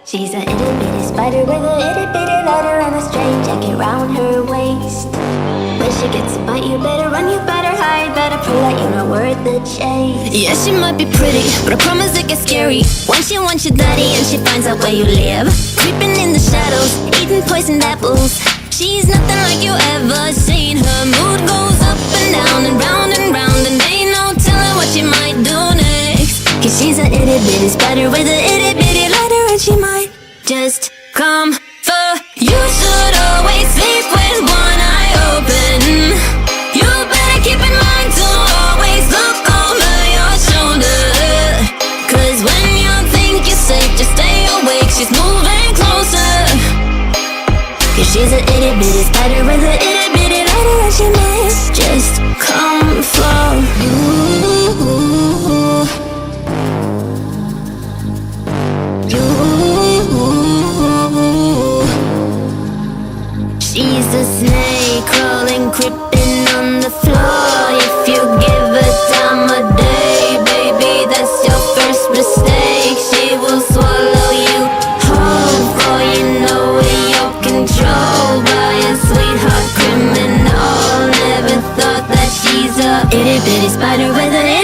She's a itty bitty spider with a itty bitty letter and a straight jacket round her waist. When she gets a bite, you better run, you better hide, better prove that you're not worth the chase. Yeah, she might be pretty, but I promise it gets scary when she wants your daddy and she finds out where you live. Creeping in the shadows, eating poisoned apples. She's nothing like you ever seen. Her mood goes up and down and round, and ain't no telling what she might do next. Cause she's a itty bitty spider with a itty bitty letter, and she might just come for you. Should always sleep with one eye open. You better keep in mind to always look over your shoulder. Cause when you think you're safe, just stay awake, she's moving closer. Cause she's a itty bitty spider with a itty bitty letter, and she might just come for you. She's a snake crawling, creeping on the floor. If you give her time of day, baby, that's your first mistake. She will swallow you whole, for you know you're controlled by a sweetheart criminal. Never thought that she's a itty bitty spider with an